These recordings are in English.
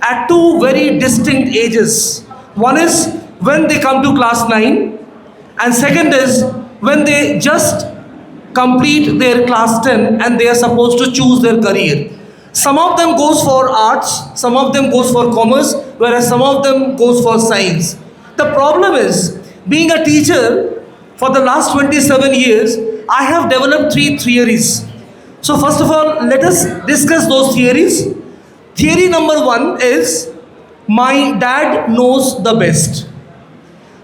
at two very distinct ages. One is when they come to class 9, and second is when they just complete their class 10 and they are supposed to choose their career. Some of them goes for arts, some of them goes for commerce, whereas some of them goes for science. The problem is, being a teacher for the last 27 years, I have developed three theories. So first of all, let us discuss those theories. Theory number one is my dad knows the best.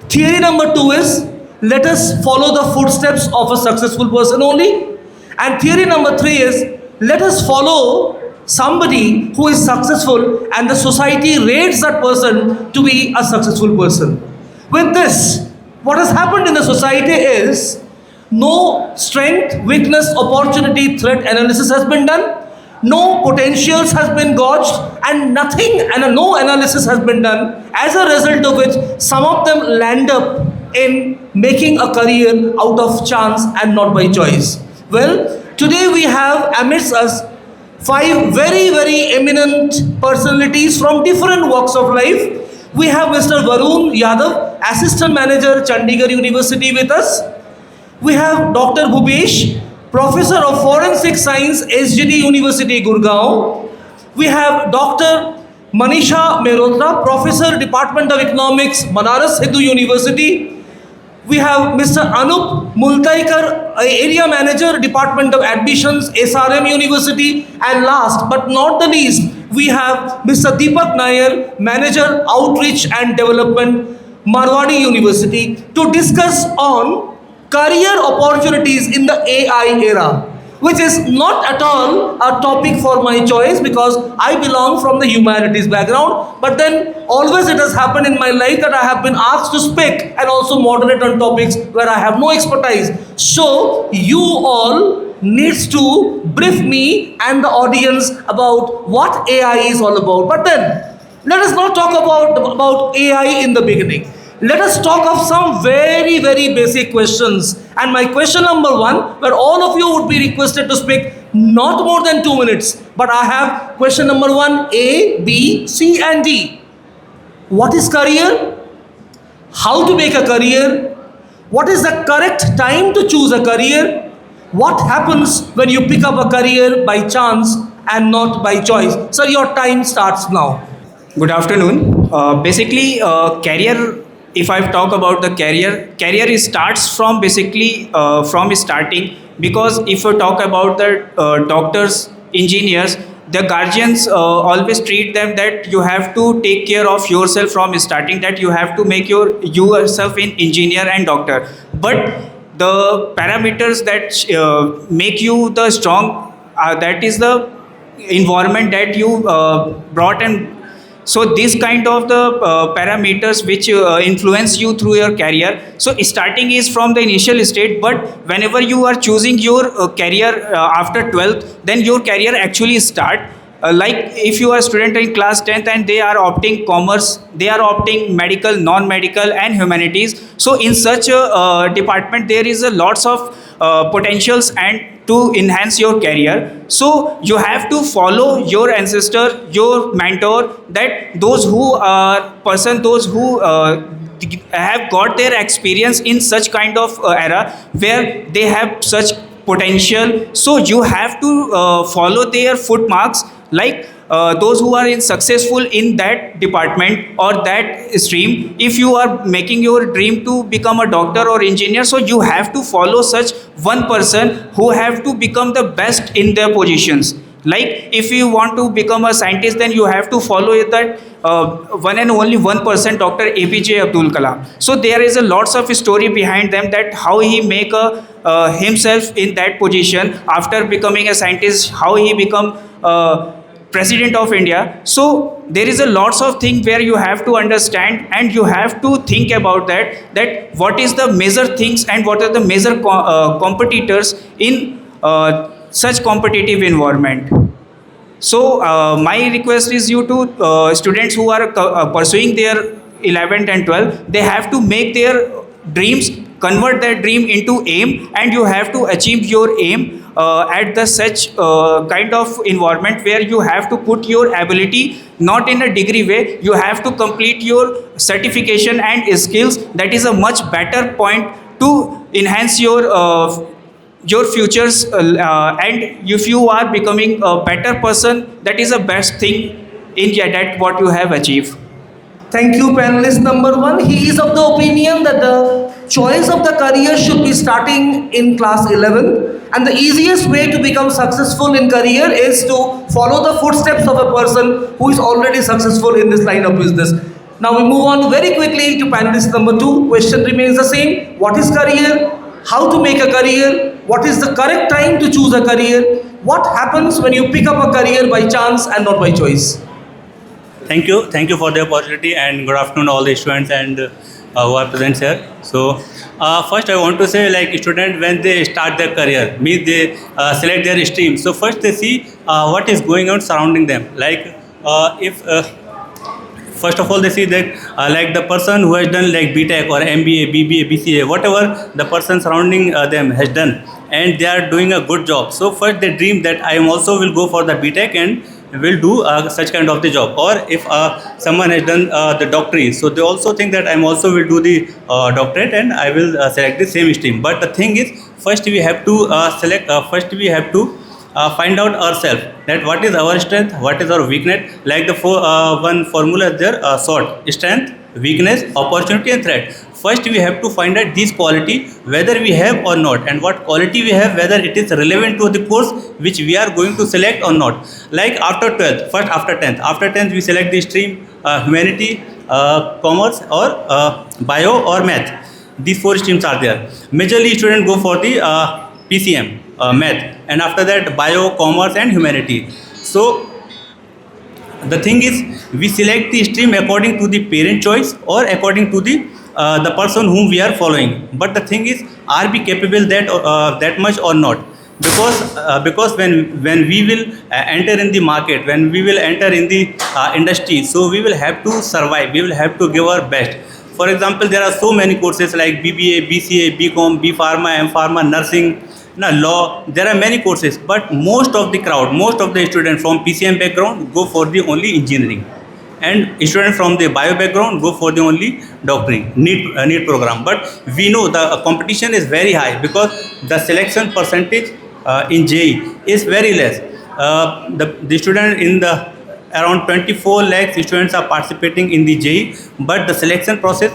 Theory number two is let us follow the footsteps of a successful person only. And theory number three is let us follow somebody who is successful and the society rates that person to be a successful person. With this, what has happened in the society is no strength, weakness, opportunity, threat analysis has been done, no potentials has been gauged, and nothing and no analysis has been done, as a result of which some of them land up in making a career out of chance and not by choice. Well, today we have amidst us five very, very eminent personalities from different walks of life. We have Mr. Varun Yadav, Assistant Manager, Chandigarh University with us. We have Dr. Bhupesh, Professor of Forensic Science, SGD University, Gurgaon. We have Dr. Manisha Mehrotra, Professor, Department of Economics, Banaras Hindu University. We have Mr. Anup Multaikar, Area Manager, Department of Admissions, SRM University. And last but not the least, we have Mr. Deepak Nair, Manager, Outreach and Development, Marwadi University, to discuss on career opportunities in the AI era, which is not at all a topic for my choice because I belong from the humanities background. But then always it has happened in my life that I have been asked to speak and also moderate on topics where I have no expertise. So you all needs to brief me and the audience about what AI is all about. But then let us not talk about AI in the beginning. Let us talk of some very, very basic questions. And my question number one, where all of you would be requested to speak not more than 2 minutes. But I have question number one, A, B, C, and D. What is career? How to make a career? What is the correct time to choose a career? What happens when you pick up a career by chance and not by choice? So your time starts now. Good afternoon. Career, if I talk about the career starts from from starting, because if you talk about the doctors, engineers, the guardians always treat them that you have to take care of yourself from starting, that you have to make yourself an engineer and doctor. But the parameters that make you the strong, that is the environment that you brought, and so this kind of the parameters which influence you through your career. So starting is from the initial state, but whenever you are choosing your career after 12th, then your career actually start. Like if you are a student in class 10th and they are opting commerce, they are opting medical, non-medical and humanities. So in such a department, there is a lots of potentials and to enhance your career. So you have to follow your ancestor, your mentor, that those who have got their experience in such kind of era where they have such potential. So you have to follow their footmarks, like those who are successful in that department or that stream. If you are making your dream to become a doctor or engineer, so you have to follow such one person who have to become the best in their positions. Like if you want to become a scientist, then you have to follow that one and only one person, Dr. APJ Abdul Kalam. So there is a lots of story behind them, that how he make himself in that position after becoming a scientist, how he become President of India. So there is a lots of things where you have to understand and you have to think about that what is the major things and what are the major competitors in such competitive environment. So my request is you to students who are pursuing their 11th and 12th, they have to make their dreams, convert that dream into aim, and you have to achieve your aim at the such kind of environment where you have to put your ability not in a degree way. You have to complete your certification and skills. That is a much better point to enhance your futures, and if you are becoming a better person, that is the best thing in that what you have achieved. Thank you, panelist number one. He is of the opinion that the choice of the career should be starting in class 11, and the easiest way to become successful in career is to follow the footsteps of a person who is already successful in this line of business. Now we move on very quickly to panelist number two. Question remains the same. What is career? How to make a career? What is the correct time to choose a career? What happens when you pick up a career by chance and not by choice? Thank you for the opportunity, and good afternoon all the students and who are present here. So first I want to say, like, student when they start their career, means they select their stream. So first they see what is going on surrounding them. Like if first of all they see that like the person who has done like BTech or MBA, BBA, BCA, whatever the person surrounding them has done, and they are doing a good job. So first they dream that I am also will go for the BTech and will do such kind of the job. Or if someone has done the doctorate, so they also think that I am also will do the doctorate and I will select the same stream. But the thing is, first we have to first we have to find out ourselves that what is our strength, what is our weakness. Like the one formula is there, SWOT: strength, weakness, opportunity and threat. First we have to find out these quality whether we have or not, and what quality we have, whether it is relevant to the course which we are going to select or not. Like after 12th, first after 10th we select the stream, humanity, commerce or bio or math. These four streams are there. Majorly students go for the PCM, math, and after that bio, commerce and humanity. So the thing is, we select the stream according to the parent choice or according to the person whom we are following. But the thing is, are we capable that much or not? Because when we will enter in the market, when we will enter in the industry, so we will have to survive, we will have to give our best. For example, there are so many courses like BBA, BCA, BCom, B Pharma, M Pharma, nursing, law. There are many courses, but most of the crowd, most of the students from PCM background go for the only engineering, and students from the bio background go for the only doctoring, NEET program. But we know the competition is very high because the selection percentage in JEE is very less. The student in the around 24 lakh students are participating in the JEE, but the selection process,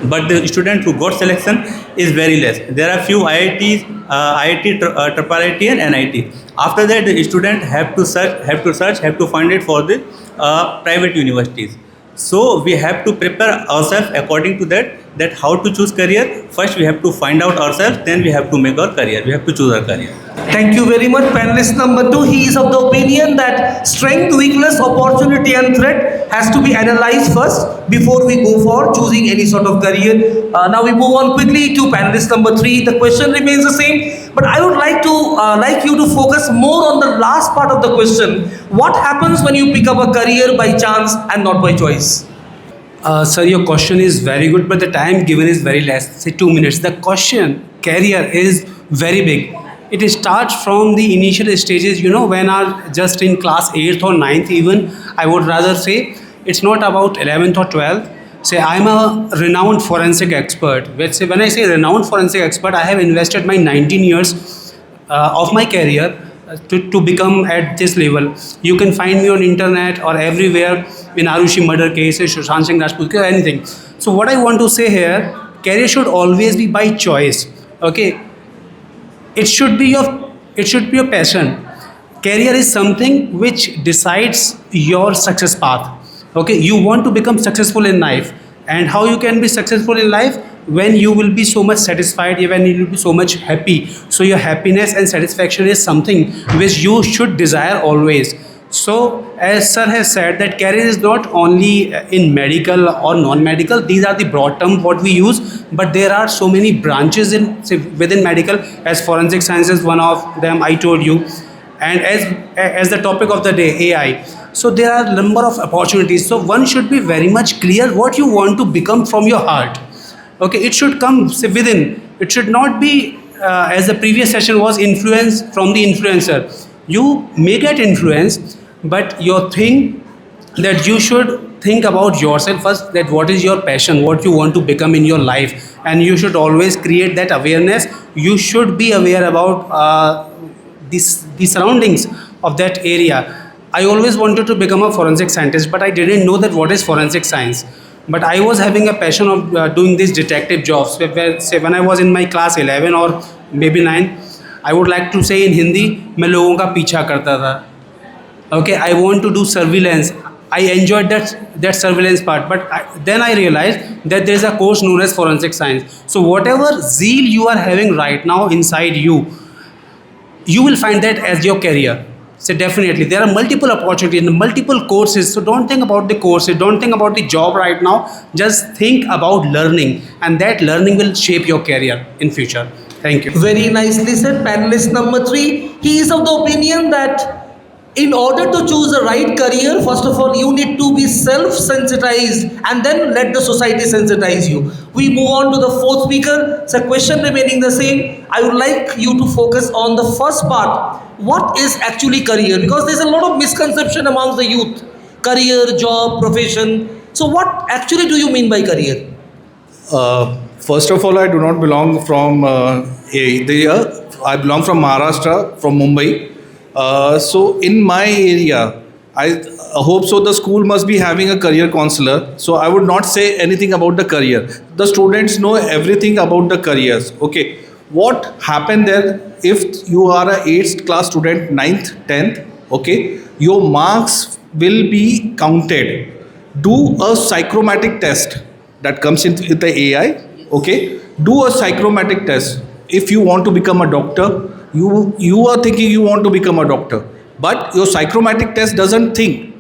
but the student who got selection is very less. There are few IITs, IIT, triple IT and NIT. After that, the student have to find it for the private universities. So we have to prepare ourselves according to that how to choose career. First we have to find out ourselves, then we have to make our career. We have to choose our career. Thank you very much. Panelist number two, he is of the opinion that strength, weakness, opportunity and threat has to be analyzed first before we go for choosing any sort of career. Now we move on quickly to panelist number three. The question remains the same, but I would like you to focus more on the last part of the question. What happens when you pick up a career by chance and not by choice? Sir, your question is very good, but the time given is very less, say 2 minutes. The question, career, is very big. It starts from the initial stages, when are just in class 8th or 9th even. I would rather say it's not about 11th or 12th. Say I'm a renowned forensic expert. Let's say when I say renowned forensic expert, I have invested my 19 years of my career to become at this level. You can find me on internet or everywhere in Arushi murder cases, Sushant Singh Rajput case, anything. So what I want to say here, career should always be by choice. Okay, it should be your passion. Career is something which decides your success path. Okay, you want to become successful in life, and how you can be successful in life? When you will be so much satisfied, when you will be so much happy. So your happiness and satisfaction is something which you should desire always. So as sir has said, that career is not only in medical or non-medical. These are the broad terms what we use, but there are so many branches within medical, as forensic sciences one of them I told you. And as the topic of the day, AI. So there are number of opportunities. So one should be very much clear what you want to become from your heart. Okay, it should come say, within. It should not be as the previous session was influence from the influencer. You may get influence, but your thing that you should think about yourself first, that what is your passion, what you want to become in your life, and you should always create that awareness. You should be aware about the surroundings of that area. I always wanted to become a forensic scientist, but I didn't know that what is forensic science. But I was having a passion of doing these detective jobs. Say when I was in my class 11 or maybe 9, I would like to say in Hindi, मैं लोगों का पीछा करता था. Okay, I want to do surveillance. I enjoyed that surveillance part, but then I realized that there is a course known as forensic science. So whatever zeal you are having right now inside you, you will find that as your career. So definitely there are multiple opportunities and multiple courses. So don't think about the courses, don't think about the job right now. Just think about learning, and that learning will shape your career in future. Thank you. Very nicely said. Panelist number 3, he is of the opinion that in order to choose the right career, first of all, you need to be self-sensitized and then let the society sensitize you. We move on to the 4th speaker. So question remaining the same. I would like you to focus on the first part. What is actually career? Because there's a lot of misconception amongst the youth. Career, job, profession. So what actually do you mean by career? First of all, I do not belong from I belong from Maharashtra, from Mumbai. So in my area, I hope so the school must be having a career counselor. So I would not say anything about the career. The students know everything about the careers. Okay, what happened there? If you are a 8th class student, 9th, 10th, okay, your marks will be counted. Do a psychromatic test that comes in with the AI. Okay, do a psychromatic test. If you want to become a doctor, you are thinking you want to become a doctor, but your psychromatic test doesn't think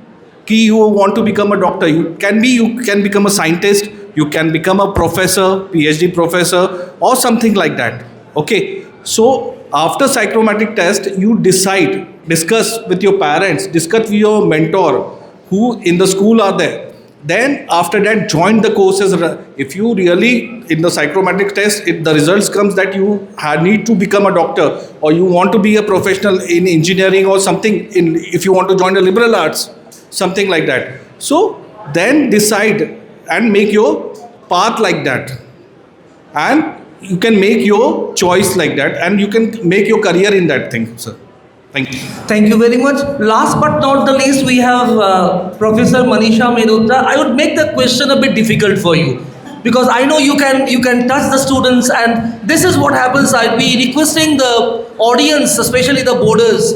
कि you want to become a doctor. You can become a scientist, you can become a professor, PhD professor, or something like that. Okay, so after psychromatic test, you discuss with your parents, discuss with your mentor who in the school are there. Then after that, join the courses. If you really in the psychromatic test, if the results comes that you need to become a doctor, or you want to be a professional in engineering or something, if you want to join the liberal arts, something like that. So then decide and make your path like that, and you can make your choice like that, and you can make your career in that thing, sir. Thank you. Thank you very much. Last but not the least, we have Professor Manisha Mehrotra. I would make the question a bit difficult for you, because I know you can touch the students, and this is what happens. I'd be requesting the audience, especially the boarders.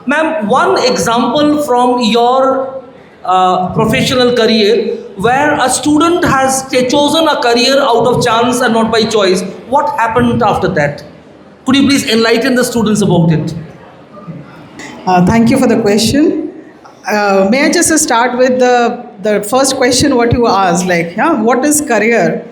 Ma'am, one example from your professional career where a student has chosen a career out of chance and not by choice. What happened after that? Could you please enlighten the students about it? Thank you for the question. May I just start with the first question what you asked, like, yeah, what is career?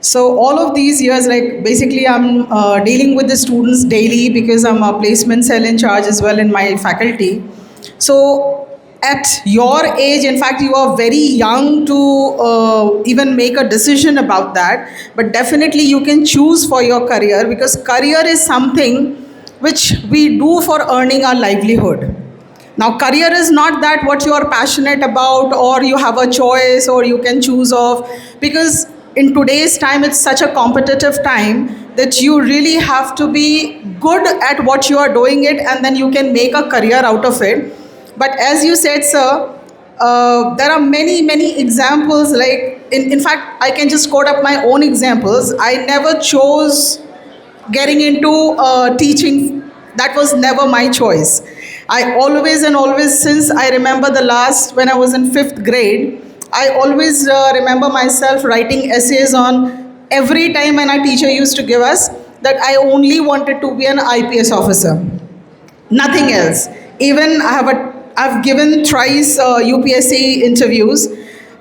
So all of these years, like basically I'm dealing with the students daily because I'm a placement cell in charge as well in my faculty. So at your age, in fact, you are very young to even make a decision about that. But definitely you can choose for your career, because career is something which we do for earning our livelihood. Now, career is not that what you are passionate about or you have a choice or you can choose of, because in today's time, it's such a competitive time that you really have to be good at what you are doing it, and then you can make a career out of it. But as you said, sir, there are many, many examples. Like, in fact, I can just quote up my own examples. I never chose getting into teaching. That was never my choice. I always and always, since I remember the last, when I was in 5th grade, I always remember myself writing essays on every time when our teacher used to give us that I only wanted to be an IPS officer. Nothing else. Even I've given thrice UPSC interviews.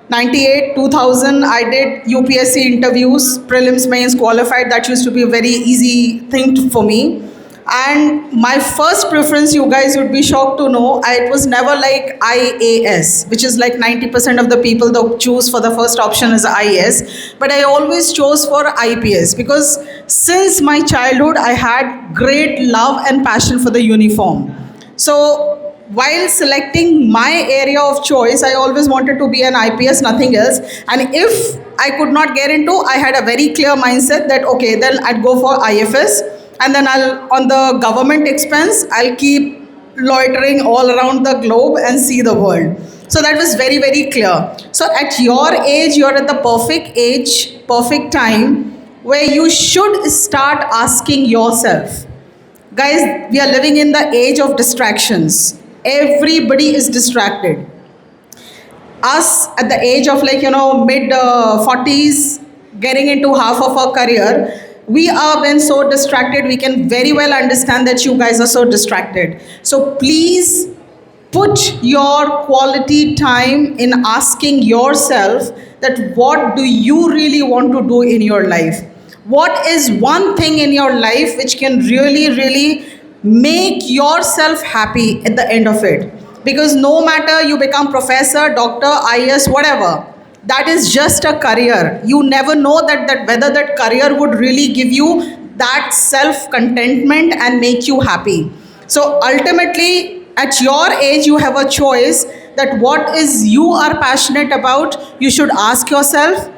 98, 2000, I did UPSC interviews, prelims, mains, qualified. That used to be a very easy thing for me. And my first preference, you guys would be shocked to know, it was never like IAS, which is like 90% of the people that choose for the first option is IAS. But I always chose for IPS because since my childhood, I had great love and passion for the uniform. So while selecting my area of choice, I always wanted to be an IPS, nothing else. And if I could not get into, I had a very clear mindset that okay, then I'd go for IFS, and then I'll on the government expense, I'll keep loitering all around the globe and see the world. So that was very, very clear. So at your age, you're at the perfect age, perfect time where you should start asking yourself. Guys, we are living in the age of distractions. Everybody is distracted. Us at the age of mid 40s, getting into half of our career, we are when so distracted. We can very well understand that you guys are so distracted. So please put your quality time in asking yourself that what do you really want to do in your life? What is one thing in your life which can really, really make yourself happy at the end of it? Because no matter you become professor, doctor, IS, whatever, that is just a career. You never know that whether that career would really give you that self contentment and make you happy. So ultimately, at your age, you have a choice that what is you are passionate about. You should ask yourself.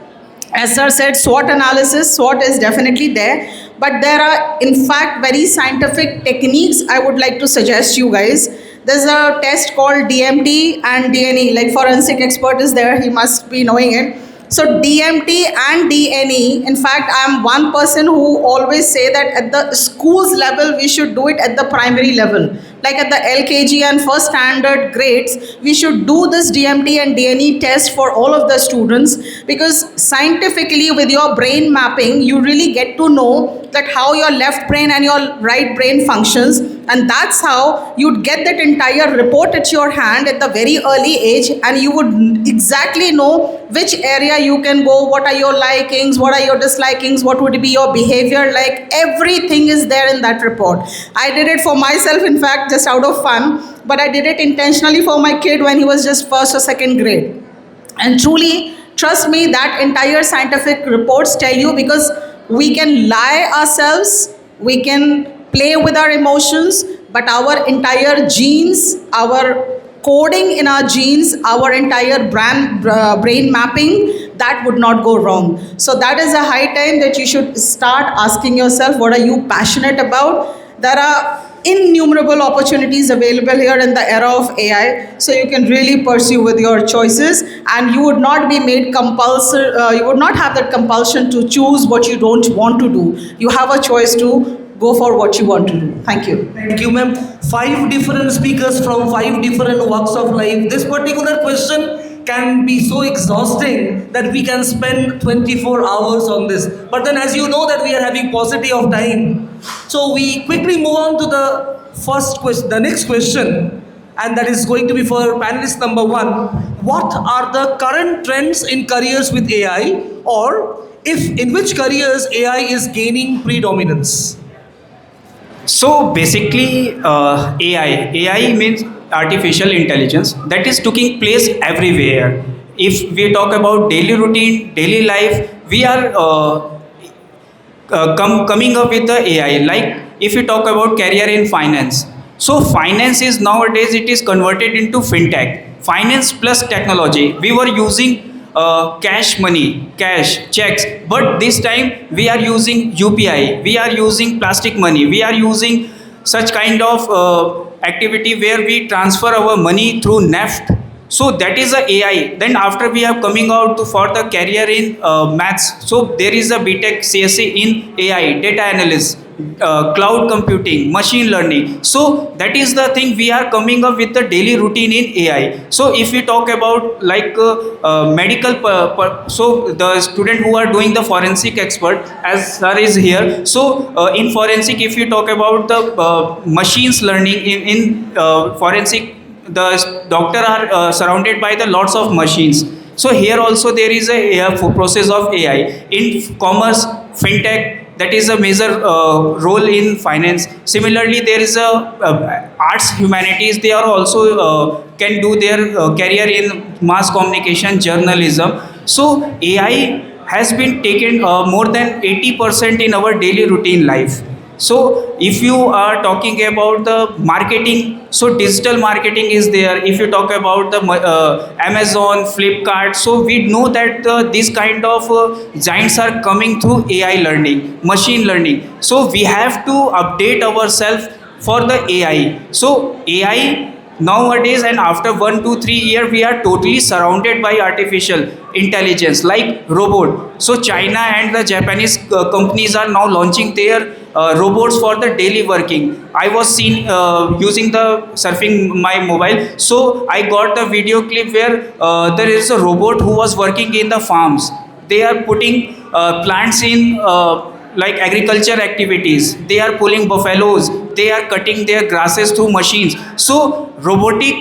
As sir said, SWOT analysis, SWOT is definitely there, but there are in fact very scientific techniques I would like to suggest you guys. There's a test called DMT and DNE, like forensic expert is there, he must be knowing it. So DMT and DNE, in fact, I'm one person who always say that at the schools level, we should do it at the primary level. Like at the LKG and first standard grades, we should do this DMT and DNE test for all of the students, because scientifically with your brain mapping, you really get to know that how your left brain and your right brain functions, and that's how you'd get that entire report at your hand at the very early age, and you would exactly know which area you can go, what are your likings, what are your dislikings, what would be your behavior like. Everything is there in that report. I did it for myself, in fact, just out of fun, but I did it intentionally for my kid when he was just first or second grade. And truly, trust me, that entire scientific reports tell you, because we can lie ourselves, we can play with our emotions, but our entire genes, our coding in our genes, our entire brain mapping, that would not go wrong. So that is a high time that you should start asking yourself, what are you passionate about? There are innumerable opportunities available here in the era of AI, so you can really pursue with your choices, and you would not be made compulsory. You would not have that compulsion to choose what you don't want to do. You have a choice to go for what you want to do. Thank you. Thank you, ma'am. 5 different speakers from 5 different walks of life. This particular question can be so exhausting that we can spend 24 hours on this. But then, as you know, that we are having paucity of time, so we quickly move on to the first question, the next question, and that is going to be for panelist number 1. What are the current trends in careers with AI, or if in which careers AI is gaining predominance? So basically, AI means artificial intelligence, that is taking place everywhere. If we talk about daily routine, daily life, we are coming up with the AI. Like if you talk about career in finance, so finance is nowadays it is converted into fintech. Finance plus technology. We were using cash money, cash checks, but this time we are using UPI. We are using plastic money. We are using such kind of activity where we transfer our money through NEFT. So that is a AI. Then after we are coming out to for the career in maths. So there is a BTech CSC in AI, data analyst, cloud computing, machine learning. So that is the thing we are coming up with the daily routine in AI. So if we talk about like medical, so the student who are doing the forensic expert, as sir is here. So in forensic, if you talk about the machines learning in forensic, the doctor are surrounded by the lots of machines. So here also there is a process of AI in commerce, fintech. that is a major role in finance. Similarly, there is a arts humanities, they are also can do their career in mass communication journalism. So AI has been taken more than 80% in our daily routine life. So if you are talking about the marketing, so digital marketing is there. If you talk about the Amazon, Flipkart, so we know that these kind of giants are coming through AI learning, machine learning. So we have to update ourselves for the AI. So AI nowadays, and after 1 2 3 years, we are totally surrounded by artificial intelligence like robot. So China and the Japanese companies are now launching their robots for the daily working. I was seen using the surfing my mobile, so I got the video clip where there is a robot who was working in the farms. They are putting plants in like agriculture activities, they are pulling buffaloes, they are cutting their grasses through machines. So robotic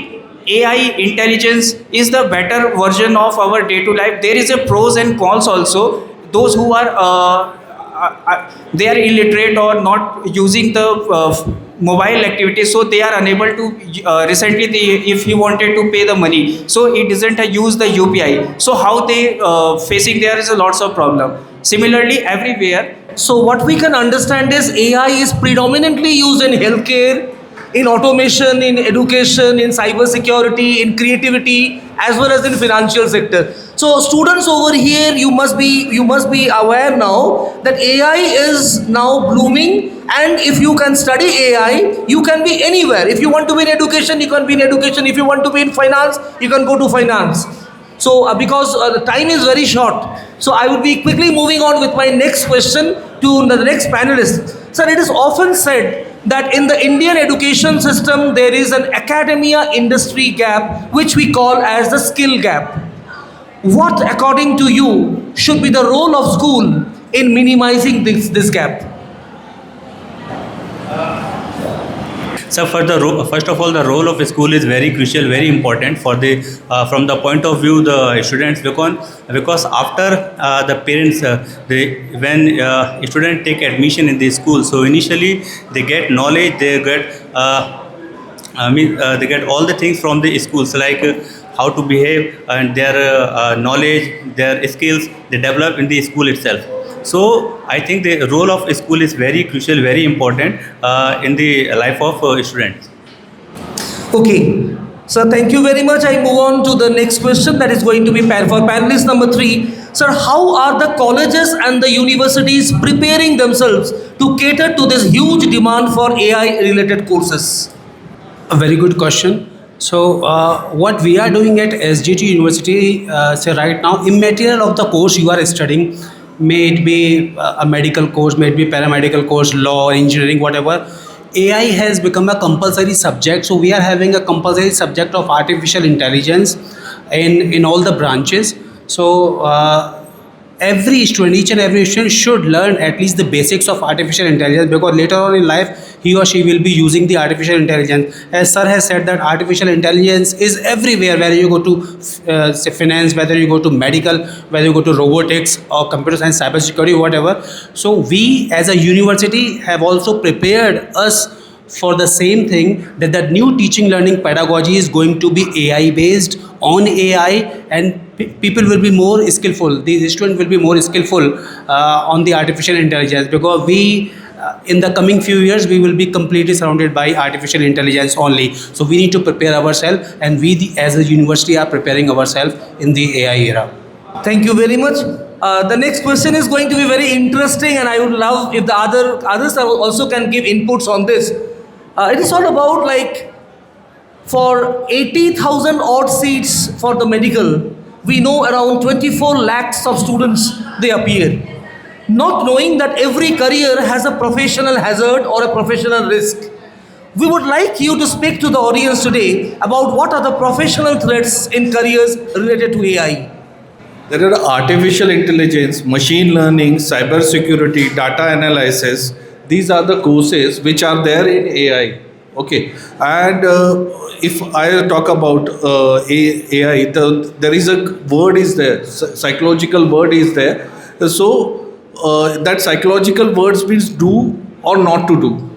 AI intelligence is the better version of our day to life. There is a pros and cons also. Those who are they are illiterate or not using the mobile activities, so they are unable to recently if he wanted to pay the money, so he doesn't use the UPI, so how they facing there is a lots of problem. Similarly everywhere. So what we can understand is AI is predominantly used in healthcare, in automation, in education, in cyber security, in creativity, as well as in financial sector. So students over here, you must be aware now that AI is now blooming, and if you can study AI, you can be anywhere. If you want to be in education, you can be in education. If you want to be in finance, you can go to finance. So because the time is very short, so I will be quickly moving on with my next question to the next panelist. Sir, it is often said that in the Indian education system there is an academia industry gap, which we call as the skill gap. What, according to you, should be the role of school in minimizing this gap? So for the first of all, the role of a school is very crucial, very important for the from the point of view the students, because after the parents they when students take admission in the school, so initially they get knowledge, they get they get all the things from the schools, like how to behave, and their knowledge, their skills they develop in the school itself. So I think the role of a school is very crucial, very important in the life of students. Okay. Sir, thank you very much. I move on to the next question that is going to be for panelist number 3. Sir, how are the colleges and the universities preparing themselves to cater to this huge demand for AI related courses? A very good question. So, what we are doing at SGT University, say right now, immaterial of the course you are studying, may it be a medical course, may it be paramedical course, law, engineering, whatever, AI has become a compulsory subject. So, we are having a compulsory subject of artificial intelligence in all the branches. So, every student, each and every student should learn at least the basics of artificial intelligence, because later on in life he or she will be using the artificial intelligence. As sir has said that artificial intelligence is everywhere, whether you go to say finance, whether you go to medical, whether you go to robotics or computer science, cyber security, whatever. So we as a university have also prepared us for the same thing, that the new teaching learning pedagogy is going to be AI based on AI, and people will be more skillful, the student will be more skillful on the artificial intelligence, because we in the coming few years we will be completely surrounded by artificial intelligence only. So we need to prepare ourselves, and as a university are preparing ourselves in the AI era. Thank you very much. The next question is going to be very interesting, and I would love if the others also can give inputs on this. It is all about, like, for 80,000 odd seats for the medical, we know around 24 lakhs of students they appear. Not knowing that every career has a professional hazard or a professional risk. We would like you to speak to the audience today about what are the professional threats in careers related to AI. There are artificial intelligence, machine learning, cyber security, data analysis. These are the courses which are there in AI. Okay, and if I talk about AI, there is a word is there, psychological word is there. So that psychological words means do or not to do.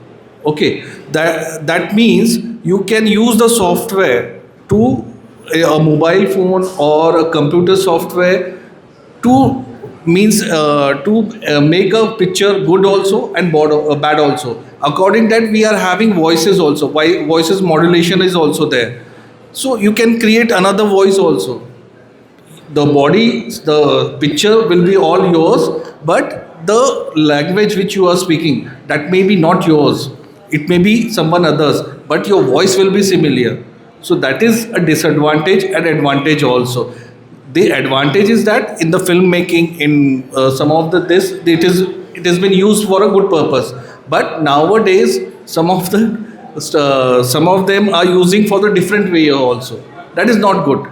Okay, that means you can use the software to a mobile phone or a computer software to means to make a picture good also and bad also. According that we are having voices also. Why voices modulation is also there. So you can create another voice also. The body, the picture will be all yours, but the language which you are speaking, that may be not yours. It may be someone others, but your voice will be similar. So that is a disadvantage and advantage also. The advantage is that in the filmmaking, in some of the this, it has been used for a good purpose. But nowadays, some of them are using for the different way also. That is not good.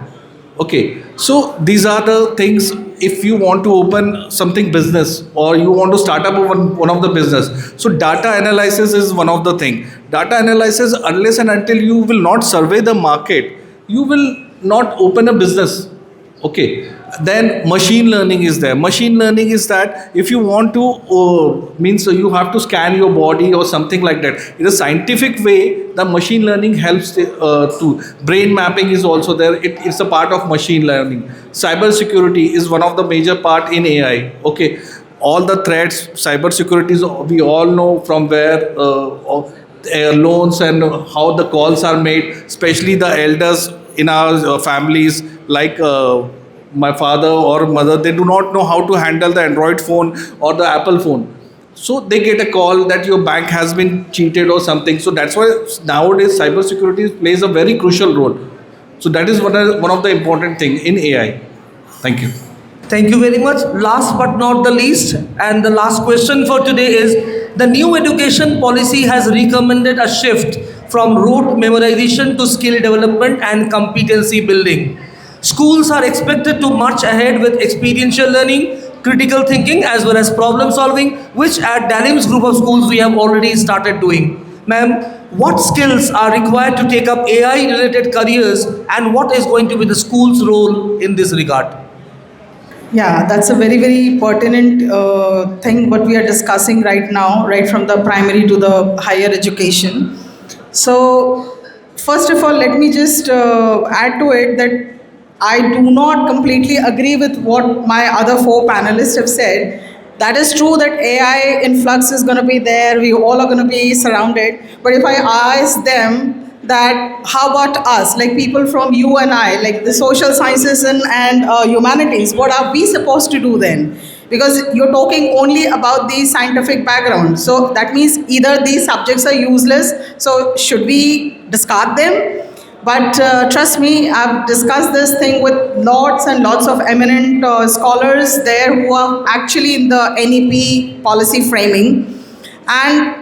Okay, so these are the things. If you want to open something business or you want to start up one of the business, so data analysis is one of the thing. Data analysis, unless and until you will not survey the market, you will not open a business. Okay, then machine learning is there. Machine learning is that if you want to means you have to scan your body or something like that in a scientific way. The machine learning helps to brain mapping is also there. It's a part of machine learning. Cyber security is one of the major part in AI. Okay, all the threats, cyber security is, we all know from where loans and how the calls are made, especially the elders in our families, like my father or mother, they do not know how to handle the Android phone or the Apple phone. So they get a call that your bank has been cheated or something. So that's why nowadays cybersecurity plays a very crucial role. So that is one of the important thing in AI. Thank you. Thank you very much. Last but not the least, and the last question for today is, the new education policy has recommended a shift from rote memorization to skill development and competency building. Schools are expected to march ahead with experiential learning, critical thinking, as well as problem solving, which at Dalimss group of schools we have already started doing. Ma'am, what skills are required to take up AI related careers, and what is going to be the school's role in this regard? Yeah, that's a very, very pertinent thing what we are discussing right now, right from the primary to the higher education. So, first of all, let me just add to it that I do not completely agree with what my other four panelists have said. That is true that AI influx is going to be there, we all are going to be surrounded. But if I ask them, that how about us, like people from you and I, like the social sciences and humanities, what are we supposed to do then? Because you're talking only about the scientific background, so that means either these subjects are useless, so should we discard them? But trust me, I've discussed this thing with lots and lots of eminent scholars there who are actually in the NEP policy framing, and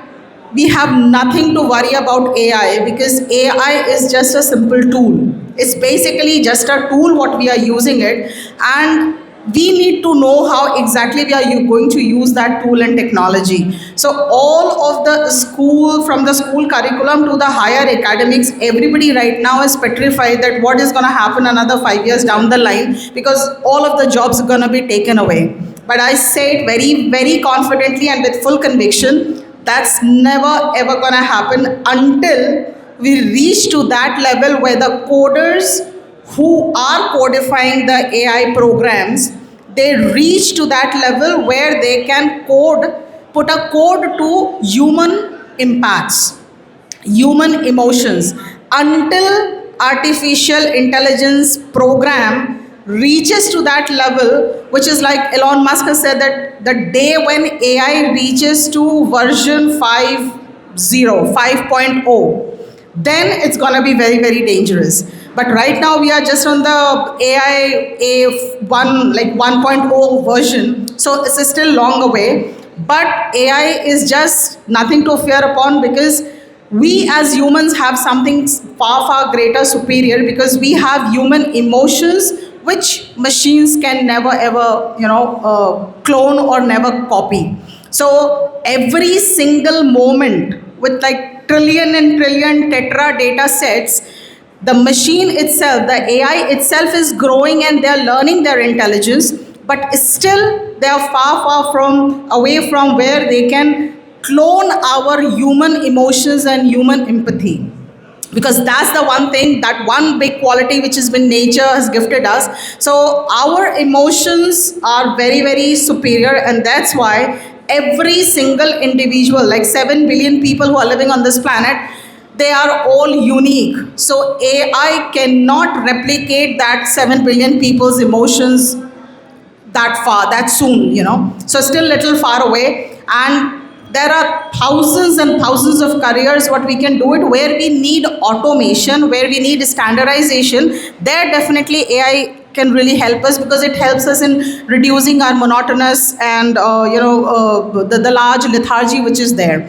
we have nothing to worry about AI because AI is just a simple tool. It's basically just a tool what we are using it, and we need to know how exactly we are going to use that tool and technology. So all of the school, from the school curriculum to the higher academics, everybody right now is petrified that what is going to happen another 5 years down the line, because all of the jobs are going to be taken away. But I say it very, very confidently and with full conviction, that's never ever going to happen until we reach to that level where the coders who are codifying the AI programs, they reach to that level where they can put a code to human impacts, human emotions. Until artificial intelligence program reaches to that level, which is like Elon Musk has said that the day when AI reaches to version 5.0, then it's going to be very, very dangerous. But right now we are just on the AI A1, like 1.0 version, so it's still long away. But AI is just nothing to fear upon, because we as humans have something far, far greater superior, because we have human emotions which machines can never ever, clone or never copy. So every single moment with like trillion and trillion tetra data sets, the machine itself, the AI itself is growing and they're learning their intelligence. but still they are far, far from away from where they can clone our human emotions and human empathy, because that's the one thing, that one big quality which has been nature has gifted us. So our emotions are very, very superior, and that's why every single individual, like 7 billion people who are living on this planet, they are all unique. So AI cannot replicate that 7 billion people's emotions that far, that soon, So still little far away. And there are thousands and thousands of careers what we can do it, where we need automation, where we need standardization. There definitely AI can really help us, because it helps us in reducing our monotonous and the large lethargy which is there.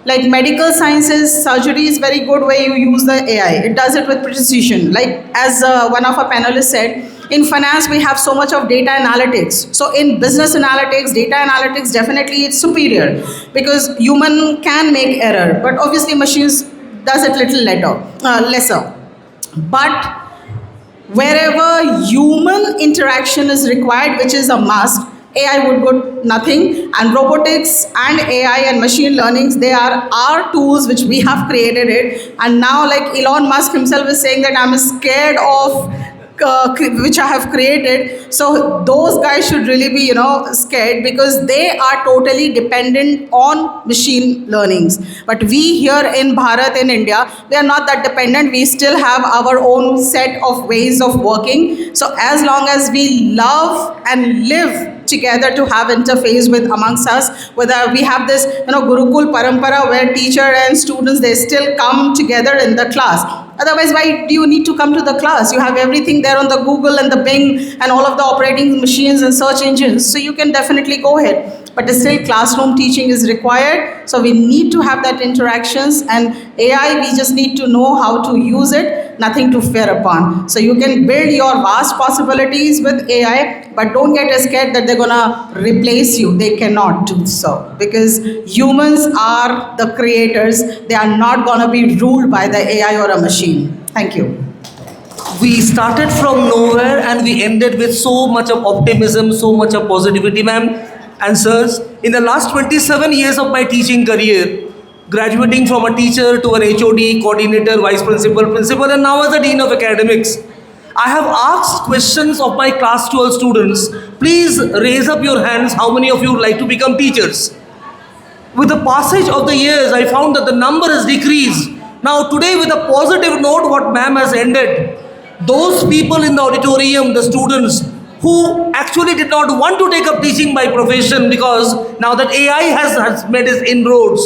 Like medical sciences, surgery is very good where you use the AI. It does it with precision. Like as one of our panelists said, in finance we have so much of data analytics. So in business analytics, data analytics, definitely it's superior, because human can make error, but obviously machines does it little lesser. But wherever human interaction is required, which is a must, AI would go nothing. And robotics and AI and machine learnings, they are our tools which we have created it. And now, like Elon Musk himself is saying that I'm scared of which I have created. So those guys should really be, scared, because they are totally dependent on machine learnings. But we here in Bharat, in India, we are not that dependent. We still have our own set of ways of working. So as long as we love and live together to have interface with amongst us, whether we have this Gurukul Parampara where teacher and students, they still come together in the class. Otherwise, why do you need to come to the class? You have everything there on the Google and the Bing and all of the operating machines and search engines, so you can definitely go ahead. But still classroom teaching is required, so we need to have that interactions. And AI, we just need to know how to use it, nothing to fear upon. So you can build your vast possibilities with AI, but don't get scared that they're gonna replace you. They cannot do so, because humans are the creators. They are not gonna be ruled by the AI or a machine. Thank you. We started from nowhere and we ended with so much of optimism, so much of positivity, ma'am and sirs. In the last 27 years of my teaching career, graduating from a teacher to an HOD, coordinator, vice principal, principal, and now as a dean of academics, I have asked questions of my class 12 students. Please raise up your hands, how many of you would like to become teachers? With the passage of the years, I found that the number has decreased. Now today, with a positive note, what ma'am has ended, those people in the auditorium, the students who actually did not want to take up teaching by profession, because now that AI has made its inroads,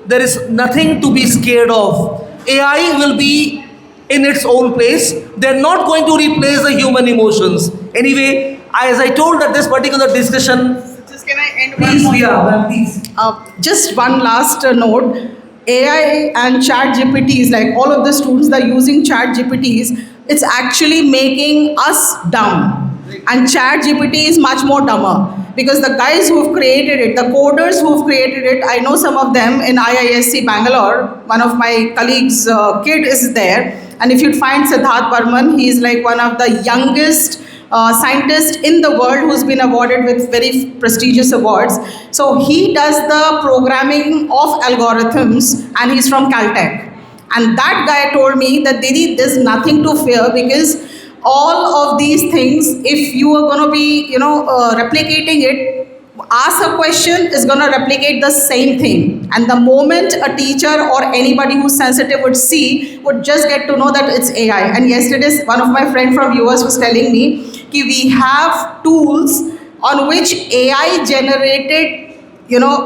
there is nothing to be scared of. AI will be in its own place. They're not going to replace the human emotions. Anyway, as I told that this particular discussion, Just can I end please, one more? yeah, please. Just one last note. AI and chat GPTs, like all of the students that are using chat GPTs, it's actually making us dumb. And chat GPT is much more dumber, because the guys who've created it, the coders who've created it, I know some of them in IISc Bangalore. One of my colleagues' kid is there. And if you'd find Siddharth Burman, he's like one of the youngest scientist in the world who's been awarded with very prestigious awards. So he does the programming of algorithms, and he's from Caltech. And that guy told me that Didi, there's nothing to fear, because all of these things, if you are going to be, replicating it, ask a question is going to replicate the same thing. And the moment a teacher or anybody who's sensitive would just get to know that it's AI. And yesterday, one of my friends from US was telling me that we have tools on which AI generated,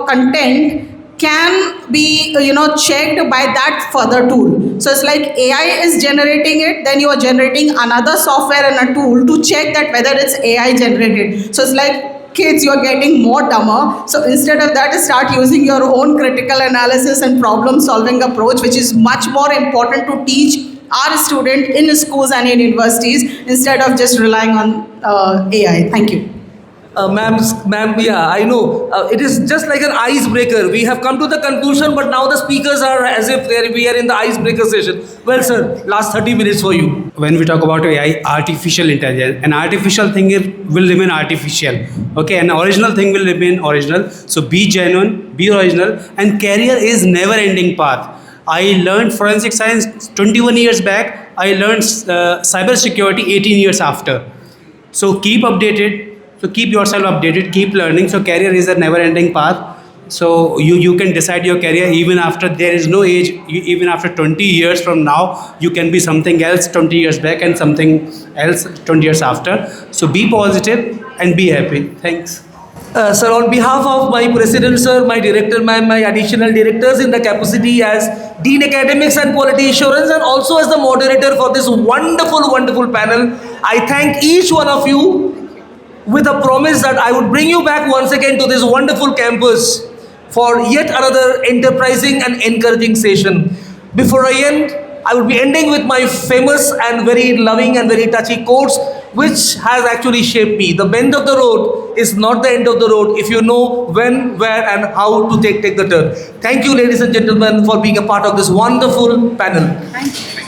content can be checked by that further tool. So it's like AI is generating it, then you are generating another software and a tool to check that whether it's AI generated. So it's like, kids, you are getting more dumber. So instead of that, start using your own critical analysis and problem solving approach, which is much more important to teach our student in schools and in universities, instead of just relying on AI. Thank you. Ma'am, yeah, I know. It is just like an icebreaker. We have come to the conclusion, but now the speakers are as if we are in the icebreaker session. Well, sir, last 30 minutes for you. When we talk about AI, artificial intelligence, an artificial thing will remain artificial. Okay, an original thing will remain original. So be genuine, be original, and career is never-ending path. I learned forensic science 21 years back. I learned cyber security 18 years after. So keep updated. So keep yourself updated. Keep learning. So career is a never-ending path. So you can decide your career even after there is no age. Even after 20 years from now, you can be something else 20 years back and something else 20 years after. So be positive and be happy. Thanks. Sir, on behalf of my president, sir, my director, ma'am, my additional directors in the capacity as Dean Academics and Quality Assurance, and also as the moderator for this wonderful, wonderful panel, I thank each one of you with a promise that I would bring you back once again to this wonderful campus for yet another enterprising and encouraging session. Before I end, I will be ending with my famous and very loving and very touchy quotes, which has actually shaped me. The bend of the road is not the end of the road if you know when, where, and how to take the turn. Thank you, ladies and gentlemen, for being a part of this wonderful panel. Thank you.